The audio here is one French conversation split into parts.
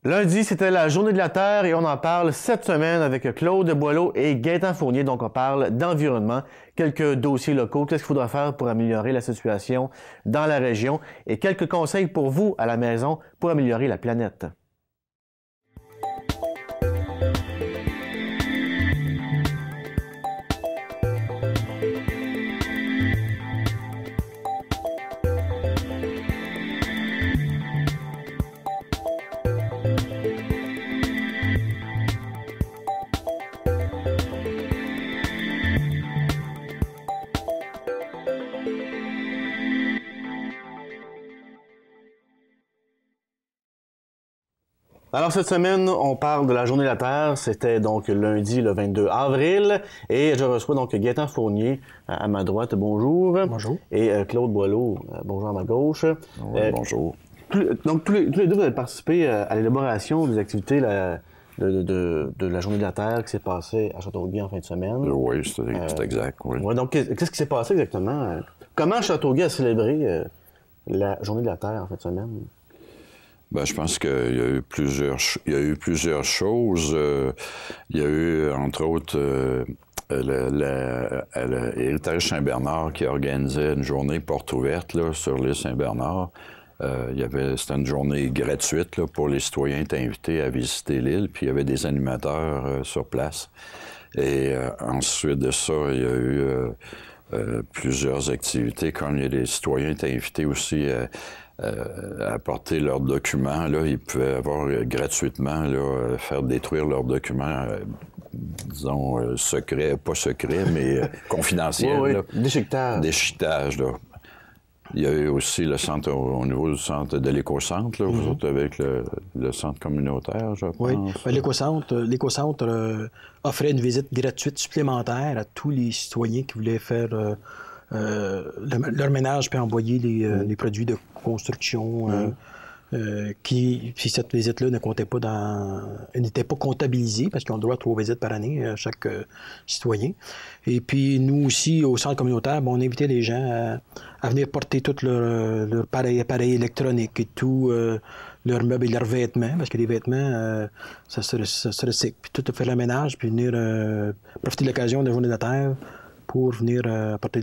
Lundi, c'était la Journée de la Terre et on en parle cette semaine avec Claude Boileau et Gaétan Fournier. Donc, on parle d'environnement, quelques dossiers locaux, qu'est-ce qu'il faudra faire pour améliorer la situation dans la région et quelques conseils pour vous à la maison pour améliorer la planète. Alors cette semaine, on parle de la Journée de la Terre. C'était donc lundi, le 22 avril. Et je reçois donc Gaétan Fournier à ma droite. Bonjour. Bonjour. Et Claude Boileau, bonjour à ma gauche. Oui, bonjour. Donc tous les deux, vous avez participé à l'élaboration des activités de la Journée de la Terre qui s'est passée à Châteauguay en fin de semaine. Oui, c'est exact. Oui. Ouais, donc qu'est-ce qui s'est passé exactement? Comment Châteauguay a célébré la Journée de la Terre en fin de semaine? Ben, je pense qu'il y a eu plusieurs choses. Il y a eu, entre autres, l'Héritage Saint-Bernard qui organisait une journée porte ouverte là, sur l'île Saint-Bernard. C'était une journée gratuite là, pour les citoyens étaient invités à visiter l'île, puis il y avait des animateurs sur place. Et ensuite de ça, il y a eu plusieurs activités, comme les citoyens étaient invités aussi à apporter leurs documents. Là, ils pouvaient avoir gratuitement faire détruire leurs documents, disons, secrets, pas secrets, mais confidentiels. Oui, là. Déchiquetage. Déchiquetage, là. Il y a eu aussi le centre, au niveau du centre de l'éco-centre, là, vous autres avec le centre communautaire, je pense. Oui, l'éco-centre offrait une visite gratuite supplémentaire à tous les citoyens qui voulaient faire leur ménage puis envoyer les produits de construction puis cette visite-là ne comptait pas n'était pas comptabilisée parce qu'ils ont le droit à 3 visites par année, chaque citoyen. Et puis nous aussi, au centre communautaire, on invitait les gens à venir porter tout leur appareil électronique et tout, leurs meubles et leurs vêtements, parce que les vêtements, ça se recycle. Puis tout faire le ménage, puis venir profiter de l'occasion de la Journée de la Terre pour venir apporter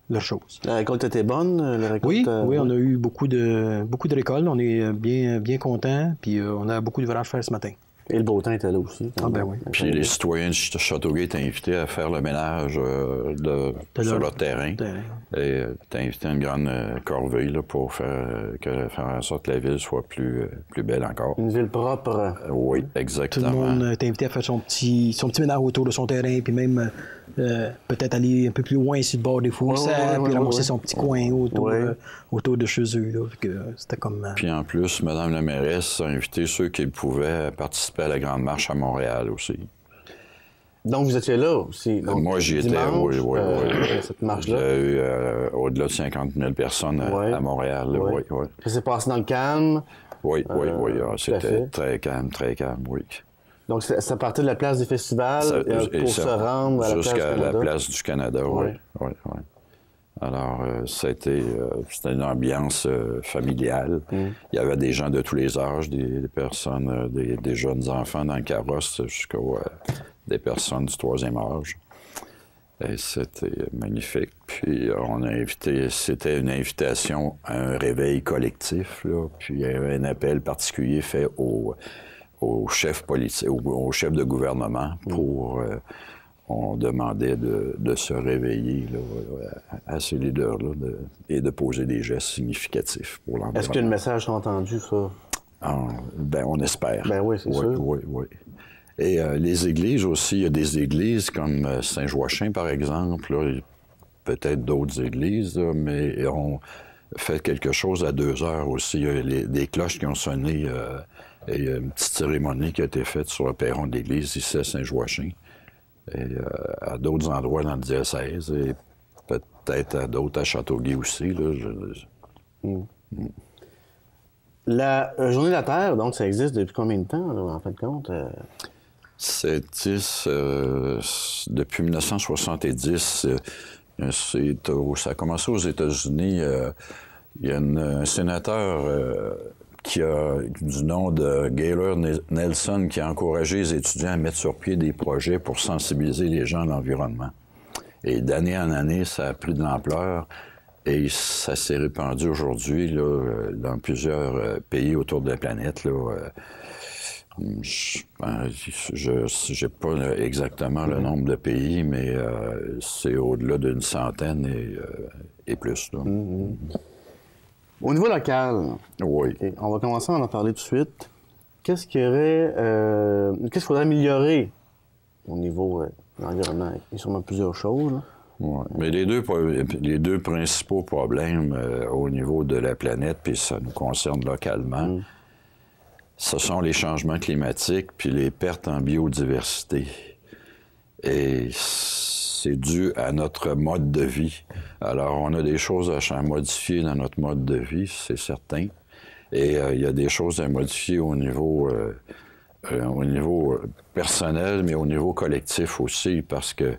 leurs choses. La récolte était bonne? La récolte, oui, on a eu beaucoup de récoltes. On est bien contents. Puis on a beaucoup d'ouvrages à faire ce matin. Et le beau temps était là aussi. Ah ben oui. Puis les citoyens de Châteauguay étaient invités à faire le ménage sur leur terrain. Et étaient invités à une grande corvée là, pour faire en sorte que la ville soit plus belle encore. Une ville propre. Oui, exactement. Tout le monde est invité à faire son petit ménage autour de son terrain, puis même peut-être aller un peu plus loin sur le bord des fossés, puis ramasser son petit coin autour de chez eux. Là, c'était comme... Puis en plus, Mme la mairesse a invité ceux qui pouvaient participer à la Grande Marche à Montréal aussi. Donc, vous étiez là aussi? Donc, moi, j'y étais, oui. Cette marche-là? Il y a eu au-delà de 50 000 personnes à Montréal. Oui. Ça s'est passé dans le calme? Oui. C'était très calme, oui. Donc, ça partait de la place du festival pour se rendre à la place du Canada? Jusqu'à la place du Canada, oui. Alors, c'était une ambiance familiale. Il y avait des gens de tous les âges, des personnes, des jeunes enfants dans le carrosse jusqu'à des personnes du 3e âge. Et c'était magnifique. Puis on a invité, c'était une invitation à un réveil collectif, là. Puis il y avait un appel particulier fait aux chefs politiques, aux chefs de gouvernement pour... on demandait de se réveiller là, à ces leaders-là et de poser des gestes significatifs pour l'environnement. Est-ce que le message sera entendu, ça? Ben, on espère. Ben oui, c'est sûr. Oui. Et les églises aussi, il y a des églises comme Saint-Joachim, par exemple, peut-être d'autres églises, là, mais on fait quelque chose à 2 heures aussi. Il y a des cloches qui ont sonné et il y a une petite cérémonie qui a été faite sur le perron de l'église ici à Saint-Joachim. Et à d'autres endroits dans le diocèse, et peut-être à d'autres à Châteauguay aussi. Là, La Journée de la Terre, donc, ça existe depuis combien de temps, là, en fin de compte? C'est depuis 1970. Ça a commencé aux États-Unis. Il y a un sénateur du nom de Gaylord Nelson, qui a encouragé les étudiants à mettre sur pied des projets pour sensibiliser les gens à l'environnement. Et d'année en année, ça a pris de l'ampleur et ça s'est répandu aujourd'hui là, dans plusieurs pays autour de la planète. Là, je n'ai pas exactement le nombre de pays, mais c'est au-delà d'une centaine et plus. Là. Au niveau local, oui. Okay, on va commencer à en parler tout de suite. Qu'est-ce qu'il faudrait améliorer au niveau de l'environnement? Il y a sûrement plusieurs choses. Là. Ouais. Mais les deux principaux problèmes au niveau de la planète, puis ça nous concerne localement, ce sont les changements climatiques puis les pertes en biodiversité. Et c'est dû à notre mode de vie. Alors, on a des choses à modifier dans notre mode de vie, c'est certain. Et il y a des choses à modifier au niveau personnel, mais au niveau collectif aussi, parce que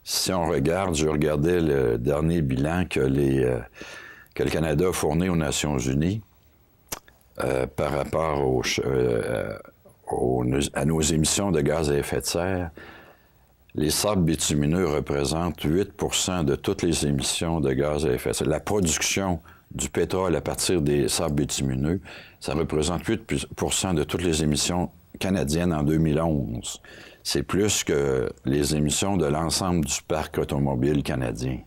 si on regarde, je regardais le dernier bilan que le Canada a fourni aux Nations unies par rapport à nos émissions de gaz à effet de serre. Les sables bitumineux représentent 8 de toutes les émissions de gaz à effet de serre. La production du pétrole à partir des sables bitumineux, ça représente 8 de toutes les émissions canadiennes en 2011. C'est plus que les émissions de l'ensemble du parc automobile canadien.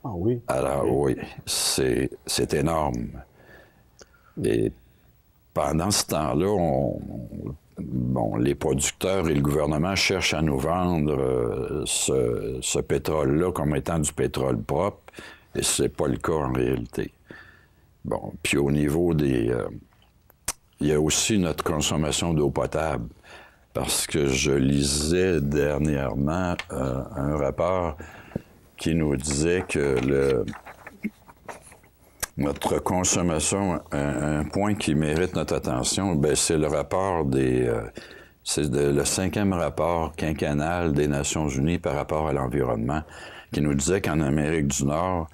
Ah oui? Alors oui, c'est énorme. Et pendant ce temps-là, les producteurs et le gouvernement cherchent à nous vendre ce pétrole-là comme étant du pétrole propre, et c'est pas le cas en réalité. Bon, puis au niveau il y a aussi notre consommation d'eau potable, parce que je lisais dernièrement un rapport qui nous disait que notre consommation, un point qui mérite notre attention, c'est le rapport c'est le 5e rapport quinquennal des Nations unies par rapport à l'environnement, qui nous disait qu'en Amérique du Nord,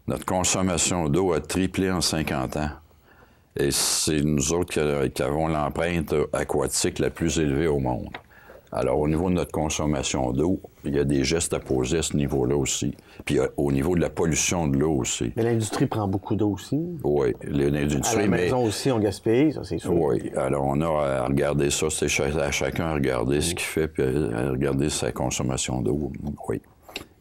notre consommation d'eau a triplé en 50 ans. Et c'est nous autres qui avons l'empreinte aquatique la plus élevée au monde. Alors, au niveau de notre consommation d'eau, il y a des gestes à poser à ce niveau-là aussi. Puis au niveau de la pollution de l'eau aussi. Mais l'industrie prend beaucoup d'eau aussi. Oui, l'industrie. À la maison aussi, on gaspille, ça c'est sûr. Oui, alors on a à regarder ça, c'est à chacun à regarder ce qu'il fait, puis à regarder sa consommation d'eau. Oui,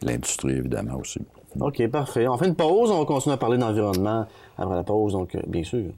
l'industrie évidemment aussi. OK, parfait. On fait une pause, on va continuer à parler d'environnement après la pause, donc bien sûr.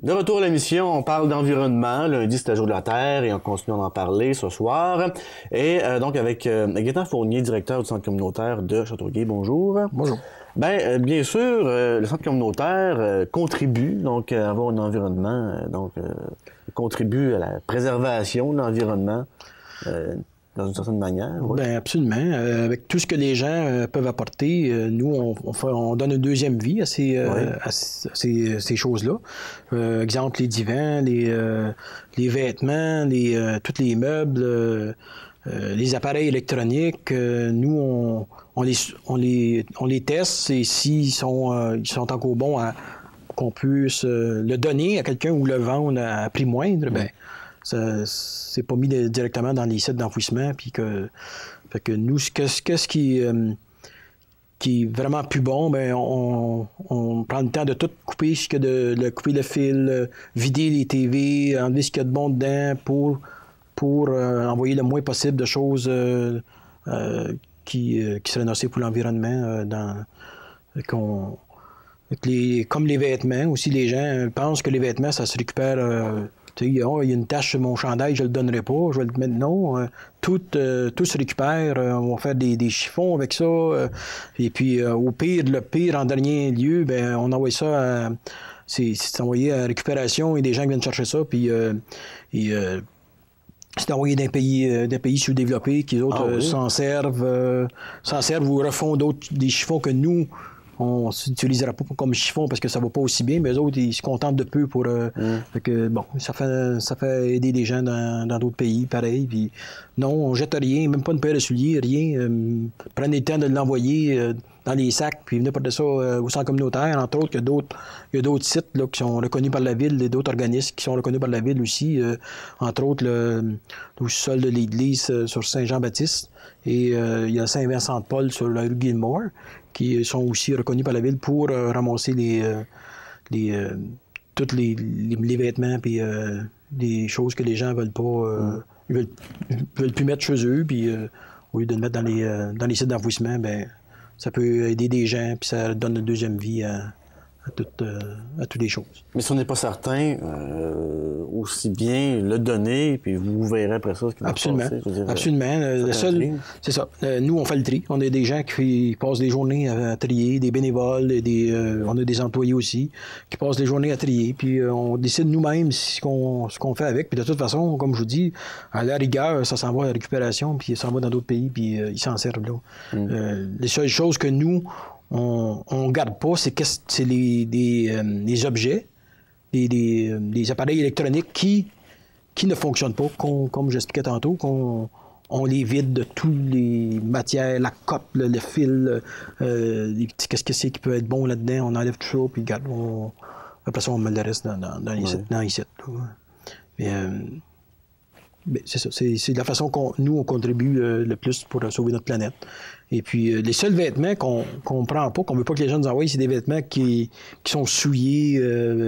De retour à l'émission, on parle d'environnement. Lundi, c'est le jour de la Terre et on continue à en parler ce soir. Et donc avec Gaétan Fournier, directeur du Centre communautaire de Châteauguay. Bonjour. Bonjour. Bien sûr, le Centre communautaire contribue donc à avoir un environnement, contribue à la préservation de l'environnement dans une certaine manière. Oui. Bien, absolument. Avec tout ce que les gens peuvent apporter, nous, on donne une deuxième vie à ces choses-là. Exemple, les divans, les vêtements, tous les meubles, les appareils électroniques. Nous, on les teste et s'ils sont encore bons qu'on puisse le donner à quelqu'un ou le vendre à prix moindre, bien, c'est pas mis directement dans les sites d'enfouissement, puis fait que nous, qu'est-ce qui est vraiment plus bon, bien, on prend le temps de tout couper, couper le fil, vider les TV, enlever ce qu'il y a de bon dedans pour envoyer le moins possible de choses qui seraient nocives pour l'environnement. Comme les vêtements, aussi les gens pensent que les vêtements, ça se récupère. Il y a une tache sur mon chandail, je le donnerai pas, je vais le mettre. Non, tout se récupère. On va faire des chiffons avec ça. Et puis, le pire, en dernier lieu, ben, on envoie ça c'est envoyé à récupération et des gens qui viennent chercher ça. Puis, c'est envoyé d'un pays sous-développés qui, autres, s'en servent ou refont des chiffons que nous, on ne s'utilisera pas comme chiffon parce que ça ne va pas aussi bien, mais eux autres, ils se contentent de peu pour... fait que, bon, ça fait aider des gens dans d'autres pays, pareil. Puis, non, on ne jette rien, même pas une paire de souliers, rien. Prenez le temps de l'envoyer dans les sacs, puis venez porter ça au centre communautaire. Entre autres, il y a d'autres sites là, qui sont reconnus par la ville, d'autres organismes qui sont reconnus par la ville aussi. Entre autres, le sol de l'église sur Saint-Jean-Baptiste. Et il y a Saint-Vincent-de-Paul sur la rue Gilmore, qui sont aussi reconnus par la ville pour ramasser tous les vêtements et les choses que les gens veulent pas, veulent plus mettre chez eux, puis au lieu de le mettre dans les sites d'enfouissement, ben ça peut aider des gens, puis ça donne une deuxième vie à toutes les choses. Mais si on n'est pas certain, aussi bien le donner, puis vous verrez après ça ce qui va se passer. Absolument. C'est ça. Nous, on fait le tri. On a des gens qui passent des journées à trier, des bénévoles, on a des employés aussi qui passent des journées à trier, puis on décide nous-mêmes ce qu'on fait avec. Puis de toute façon, comme je vous dis, à la rigueur, ça s'en va à la récupération, puis ça s'en va dans d'autres pays, puis ils s'en servent là. Les seules choses que nous, on garde pas, c'est les objets, des appareils électroniques qui ne fonctionnent pas, comme j'expliquais tantôt, qu'on les vide de toutes les matières, la cope, le fil, qu'est-ce que c'est qui peut être bon là-dedans, on enlève tout ça, puis regarde, après ça, on met le reste dans les sites. Mais c'est ça, c'est de la façon qu'on contribue le plus pour sauver notre planète. Et puis, les seuls vêtements qu'on prend pas, qu'on veut pas que les gens nous envoient, c'est des vêtements qui sont souillés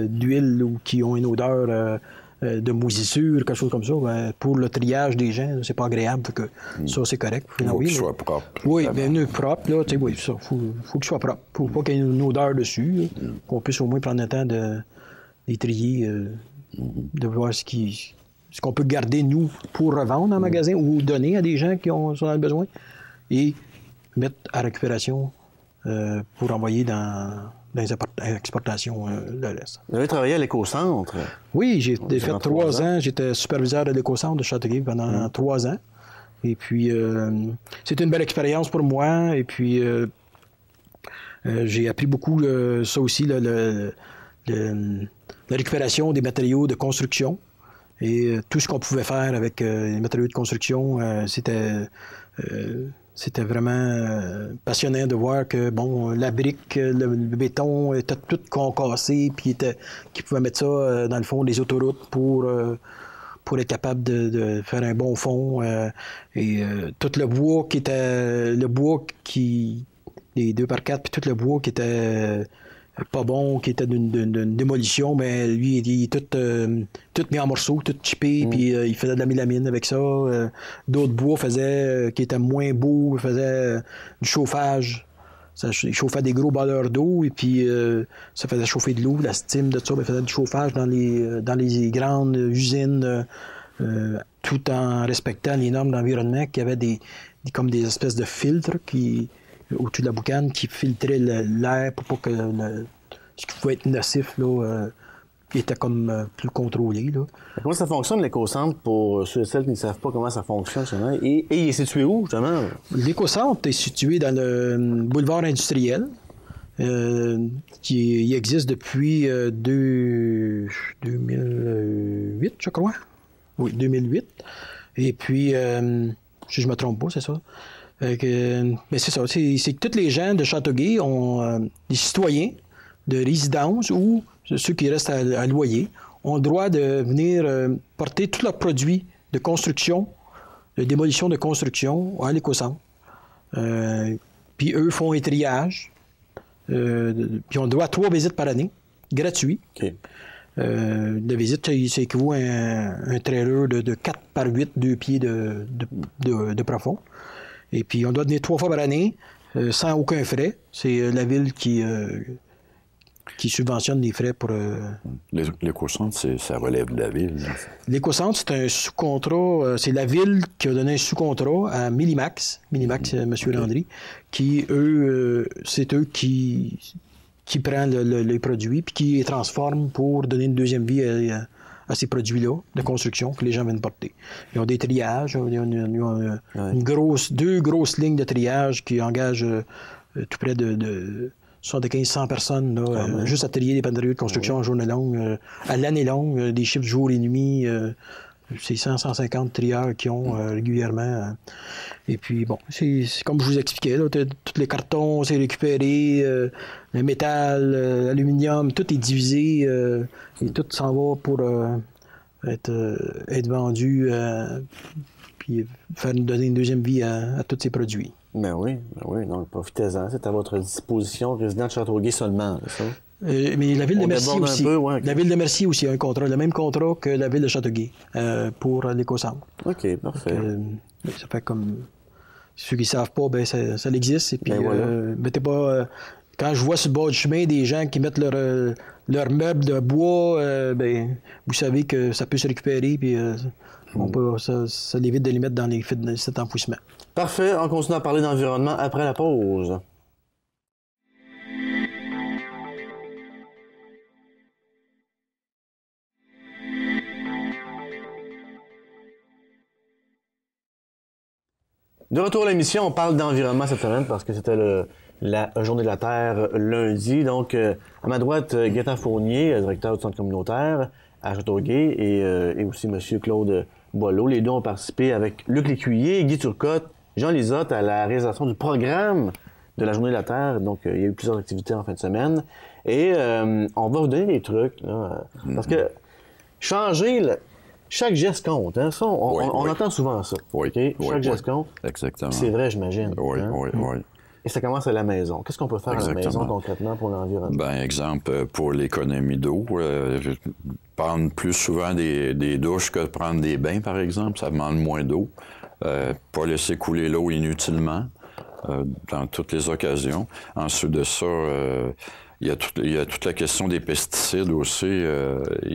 d'huile ou qui ont une odeur de moisissure, quelque chose comme ça. Ben, pour le triage des gens, c'est pas agréable, que ça, c'est correct. Il faut qu'il soit propre. Oui, bien propre, là, tu sais, oui, ça, faut qu'il soit propre. Faut pas qu'il y ait une odeur dessus, qu'on puisse au moins prendre le temps de les trier, de voir ce qu'on peut garder, nous, pour revendre en magasin ou donner à des gens qui sont dans le besoin et mettre à récupération pour envoyer dans les exportations le reste. Vous avez travaillé à l'éco-centre? Oui, j'ai fait 3 ans. J'étais superviseur de l'éco-centre de Châteauguay pendant 3 ans. Et puis, c'était une belle expérience pour moi. Et puis, j'ai appris beaucoup, ça aussi, la récupération des matériaux de construction. Et tout ce qu'on pouvait faire avec les matériaux de construction, c'était vraiment passionnant de voir que, bon, la brique, le béton était tout concassé, puis qu'ils pouvaient mettre ça dans le fond des autoroutes pour être capable de faire un bon fond. Et tout le bois les 2x4, puis tout le bois qui était pas bon, qui était d'une démolition, mais lui, il est tout mis en morceaux, tout chippé, puis il faisait de la mélamine avec ça. D'autres bois qui étaient moins beaux, faisaient du chauffage. Il chauffait des gros balleurs d'eau, et puis ça faisait chauffer de l'eau, la steam de ça, il faisait du chauffage dans les grandes usines, tout en respectant les normes d'environnement, qui avaient comme des espèces de filtres au-dessus de la boucane qui filtrait l'air pour pas que ce qui pouvait être nocif là, était comme plus contrôlé. Là. Comment ça fonctionne l'éco-centre pour ceux et celles qui ne savent pas comment ça fonctionne justement? Et il est situé où justement? L'éco-centre est situé dans le boulevard industriel qui existe depuis 2008, je crois. Oui, 2008. Et puis, si je ne me trompe pas, c'est ça. Mais c'est ça, c'est que tous les gens de Châteauguay ont des citoyens de résidence ou ceux qui restent à loyer ont le droit de venir porter tous leurs produits de construction, de démolition de construction à l'éco-centre. Puis eux font un triage. Puis on a le droit à 3 visites par année, gratuit. Okay. La visite, ça équivaut à un trailer de 4 par 8, 2 pieds de profond. Et puis, on doit venir 3 fois par année, sans aucun frais. C'est la ville qui subventionne les frais pour... L'éco-centre, ça relève de la ville. L'éco-centre, c'est un sous-contrat. C'est la ville qui a donné un sous-contrat à Millimax, M. Landry, qui, c'est eux qui prennent les produits puis qui les transforment pour donner une deuxième vie à ces produits-là de construction que les gens viennent porter. Ils ont des triages, ils ont 2 grosses lignes de triage qui engagent tout près de 75-100 personnes, là, juste atelier des panneries de construction en journée longue, à l'année longue, des chiffres jour et nuit. C'est 100-150 trieurs qui ont régulièrement. Et puis, bon, c'est comme je vous expliquais, là, tous les cartons, c'est récupéré, le métal, l'aluminium, tout est divisé et tout s'en va pour être vendu puis donner une deuxième vie à tous ces produits. Ben oui, donc profitez-en. C'est à votre disposition, résident de Châteauguay seulement, ça? Mais la ville de Mercier aussi. La ville de Mercier aussi a un contrat, le même contrat que la ville de Châteauguay pour l'éco-centre. OK, parfait. Ça fait comme... Ceux qui ne savent pas, ben ça existe. Et puis, mettez pas... quand je vois sur le bord du chemin des gens qui mettent leurs meubles de bois, ben, vous savez que ça peut se récupérer, puis ça évite de les mettre dans cet enfouissement. Parfait. On continue à parler d'environnement après la pause. De retour à l'émission, on parle d'environnement cette semaine parce que c'était la Journée de la Terre lundi. Donc, à ma droite, Gaétan Fournier, directeur du centre communautaire à Châteauguay, et aussi M. Claude Boileau. Les deux ont participé avec Luc Lécuyer, Guy Turcotte, Jean Lisotte à la réalisation du programme de la Journée de la Terre. Donc, il y a eu plusieurs activités en fin de semaine. Et on va vous donner des trucs, là, parce que changer... Chaque geste compte, hein? Ça, on entend souvent ça. Oui, okay? Chaque geste compte. Exactement. C'est vrai, j'imagine. Oui, hein? oui. Et ça commence à la maison. Qu'est-ce qu'on peut faire à la maison concrètement pour l'environnement? Ben, exemple, pour l'économie d'eau, prendre plus souvent des douches que prendre des bains, par exemple, ça demande moins d'eau. Pas laisser couler l'eau inutilement dans toutes les occasions. Ensuite de ça, il y a toute la question des pesticides aussi.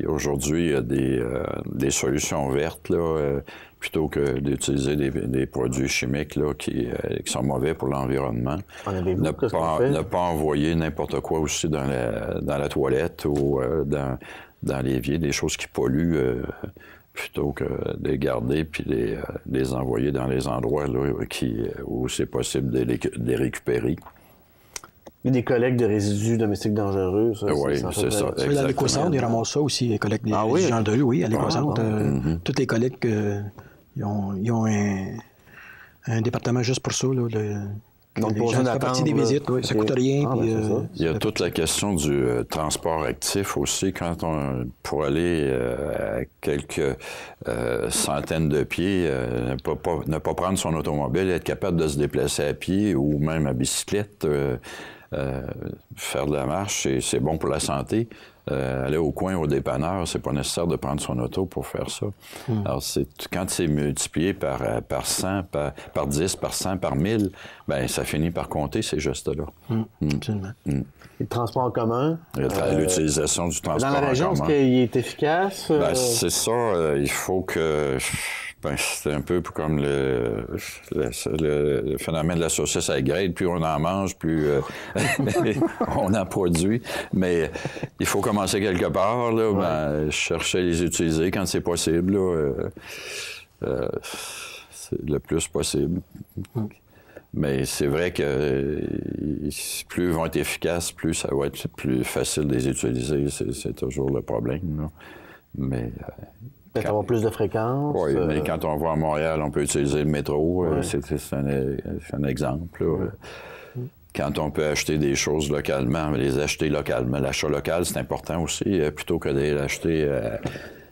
Aujourd'hui, il y a des solutions vertes, là, plutôt que d'utiliser des produits chimiques là, qui sont mauvais pour l'environnement. Ne pas envoyer n'importe quoi aussi dans la toilette ou dans l'évier, des choses qui polluent, plutôt que de les garder puis les envoyer dans les endroits là, où c'est possible de les récupérer. Il y a des collectes de résidus domestiques dangereux. Ça, oui, c'est ça. À l'éco-centre, ils ramassent ça aussi, les collectes des résidus dangereux, oui, à l'éco-centre. Toutes les collectes, ils ont un département juste pour ça. Là, donc, pour ça fait partie des visites, oui, ça coûte rien. Il y a toute la question du transport actif aussi. Pour aller à quelques centaines de pieds, ne pas prendre son automobile, être capable de se déplacer à pied ou même à bicyclette, faire de la marche, c'est bon pour la santé. Aller au coin, au dépanneur, c'est pas nécessaire de prendre son auto pour faire ça. Alors, quand c'est multiplié par 100, par 10, par 100, par 1000, ben ça finit par compter ces gestes-là. Absolument. Le transport en commun. L'utilisation du transport en commun. Dans la région, est-ce qu'il est efficace? Ben, c'est ça. Il faut que... Ben, c'est un peu comme le phénomène de la saucisse à graines. Plus on en mange, plus on en produit. Mais il faut commencer quelque part, là, ben, chercher à les utiliser quand c'est possible, là, le plus possible. Mais c'est vrai que plus ils vont être efficaces, plus ça va être plus facile de les utiliser. C'est toujours le problème, là. Mais... peut-être avoir plus de fréquences. Oui, mais quand on va à Montréal, on peut utiliser le métro. C'est un exemple. Quand on peut acheter des choses localement, les acheter localement. L'achat local, c'est important aussi, plutôt que d'aller l'acheter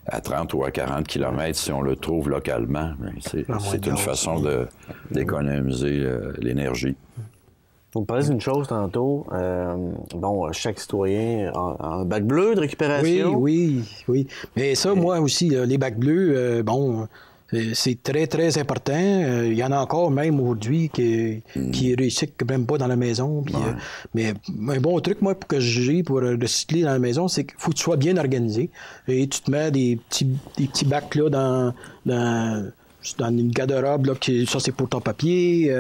à 30 ou à 40 km si on le trouve localement. C'est une façon d'économiser l'énergie. Vous me parlez d'une chose tantôt. Chaque citoyen a un bac bleu de récupération. Oui. Mais ça, moi aussi, les bacs bleus, c'est très, très important. Il y en a encore même aujourd'hui qui recyclent même pas dans la maison. Puis, mais un bon truc, moi, que j'ai pour recycler dans la maison, c'est qu'il faut que tu sois bien organisé. Et tu te mets des petits bacs là c'est dans une garde-robe, là, ça c'est pour ton papier,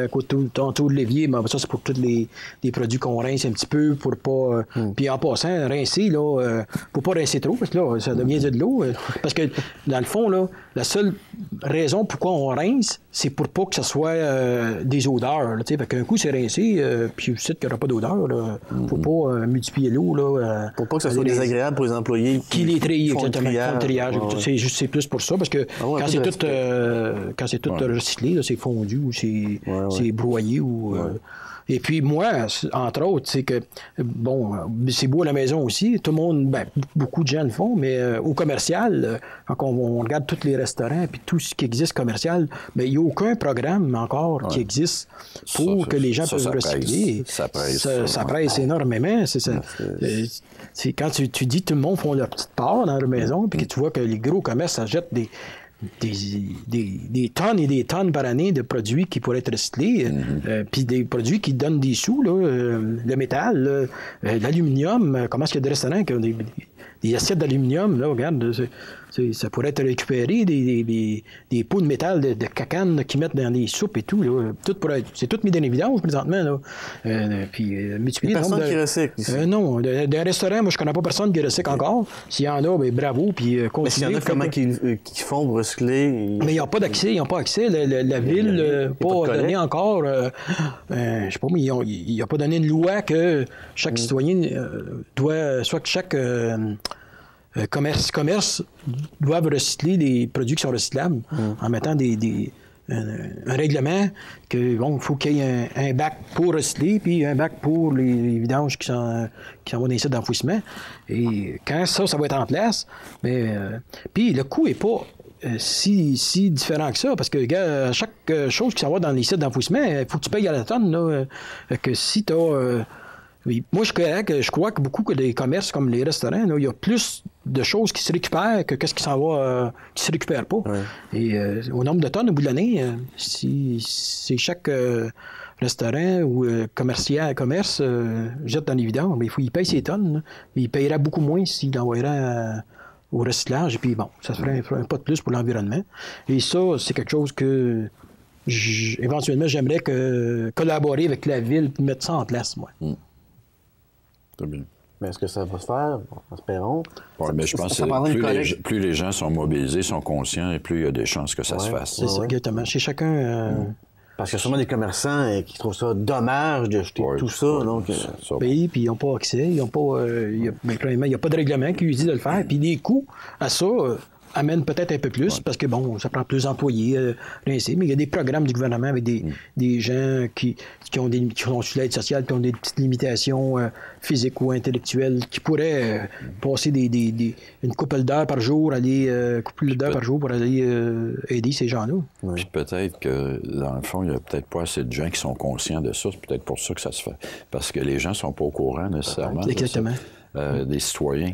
tantôt de l'évier, mais ça c'est pour tous les produits qu'on rince un petit peu pour pas. Puis en passant, rincer, là, faut pas rincer trop, parce que là, ça devient de l'eau. Parce que dans le fond, là, la seule raison pourquoi on rince, c'est pour pas que ça soit des odeurs. Là, fait qu'un coup c'est rincé, puis je sais qu'il n'y aura pas d'odeur. Là. Faut pas multiplier l'eau. Là, pour pas que ça soit désagréable pour les employés qui les trient, exactement. Le triage. C'est plus pour ça, parce que quand c'est tout recyclé, là, c'est fondu ou c'est broyé. Et puis moi, entre autres, c'est que, bon, c'est beau à la maison aussi, tout le monde, beaucoup de gens le font, mais au commercial, quand on regarde tous les restaurants puis tout ce qui existe commercial, il n'y a aucun programme encore qui existe pour que les gens puissent recycler. Ça presse énormément. C'est quand tu dis que tout le monde font leur petite part dans leur maison, puis que tu vois que les gros commerces achètent des tonnes et des tonnes par année de produits qui pourraient être recyclés, puis des produits qui donnent des sous, là, le métal, l'aluminium. Comment est-ce qu'il y a des restaurants qui ont des assiettes d'aluminium, là, regarde, ça pourrait être récupéré, des pots de métal de cacane qu'ils mettent dans des soupes et tout. Là. C'est tout mis dans les vidanges présentement. Là. Puis, multiplier personne qui recycle ici. Non, d'un restaurant, moi je connais pas personne qui recycle encore. S'il y en a, bravo, puis mais s'il y en a, comment qu'ils font pour recycler? Mais ils n'ont pas d'accès, La ville n'a pas donné encore, je sais pas, mais il n'a pas donné une loi que chaque citoyen doit, soit que chaque commerce doivent recycler les produits qui sont recyclables en mettant un règlement que bon, il faut qu'il y ait un bac pour recycler puis un bac pour les vidanges qui vont dans les sites d'enfouissement. Et quand ça va être en place, puis le coût n'est pas si différent que ça, parce que à chaque chose qui s'en va dans les sites d'enfouissement, il faut que tu payes à la tonne. Là, que si tu as oui. Moi, je crois que beaucoup des commerces comme les restaurants, il y a plus de choses qui se récupèrent que qu'est-ce qui s'en va, qui se récupère pas. Ouais. Et au nombre de tonnes au bout de l'année, si chaque restaurant ou commerce jette dans les vidanges, il faut qu'il paye ses tonnes. Là. Il payera beaucoup moins s'il envoiera au recyclage. Et puis bon, ça se ferait un pas de plus pour l'environnement. Et ça, c'est quelque chose que éventuellement, j'aimerais collaborer avec la ville pour mettre ça en place, moi. Très bien. Mais est-ce que ça va se faire? Espérons. Oui, mais je pense que plus les gens sont mobilisés, sont conscients, et plus il y a des chances que ça se fasse. C'est ça, exactement. Chez chacun... Parce qu'il y a sûrement des commerçants qui trouvent ça dommage de jeter tout ça. Donc, puis ils n'ont pas accès. Ils n'ont pas... premièrement, il n'y a pas de règlement qui lui dit de le faire. Puis les coûts à ça... amène peut-être un peu plus, parce que, bon, ça prend plus d'employés, mais il y a des programmes du gouvernement avec des gens qui sont sur l'aide sociale, qui ont des petites limitations physiques ou intellectuelles, qui pourraient passer une couple d'heures par jour, pour aller aider ces gens-là. Puis peut-être que, dans le fond, il n'y a peut-être pas assez de gens qui sont conscients de ça. C'est peut-être pour ça que ça se fait. Parce que les gens ne sont pas au courant, nécessairement. Exactement. Des citoyens.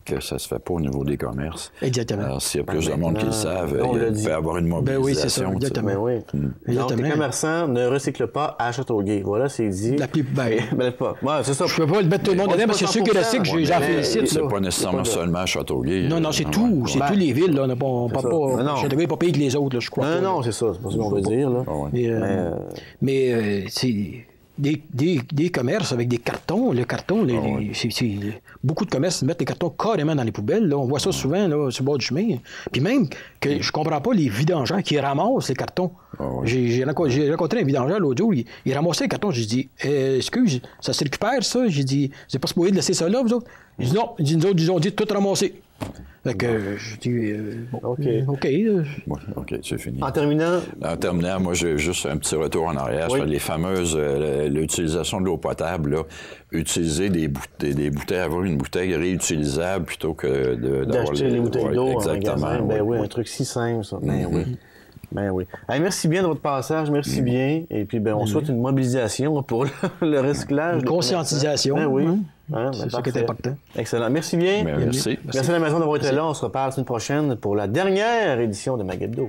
Que ça se fait pas au niveau des commerces. Exactement. Alors, s'il y a plus de monde qui le savent, il peut y avoir une mobilisation. Oui, c'est ça, exactement. Donc, les commerçants ne recyclent pas à Châteauguay. Voilà, c'est dit. C'est ça. Je peux pas le mettre tout le monde dedans, parce que ceux qui recyclent, j'en félicite. C'est pas nécessairement seulement à Châteauguay. Non, c'est tout. C'est tous les villes. Châteauguay n'est pas payé que les autres, je crois. Non, c'est ça. C'est pas ce qu'on veut dire. Mais c'est... Des commerces avec des cartons. Le carton, beaucoup de commerces mettent les cartons carrément dans les poubelles. Là. On voit ça souvent là, sur le bord du chemin. Puis même que je comprends pas les vidangeurs qui ramassent les cartons. J'ai rencontré un vidangeur l'autre jour, il ramassait les cartons. J'ai dit, excuse, ça se récupère ça? J'ai dit, vous n'êtes pas supposé de laisser ça là, vous autres? Il dit non, nous autres, ils ont dit tout ramasser. Fait que je dis, OK, c'est fini. En terminant, moi, j'ai juste un petit retour en arrière sur les fameuses, l'utilisation de l'eau potable, là. Utiliser des bouteilles, avoir une bouteille réutilisable plutôt que d'acheter les bouteilles d'eau en magasin. Un truc si simple, ça. Oui. Hey, merci bien de votre passage, merci bien. Et puis, on souhaite une mobilisation pour le recyclage. Une conscientisation. C'est ça qui est important. Excellent. Merci bien. Merci. Merci à la maison d'avoir été là. On se reparle la semaine prochaine pour la dernière édition de Mag Hebdo.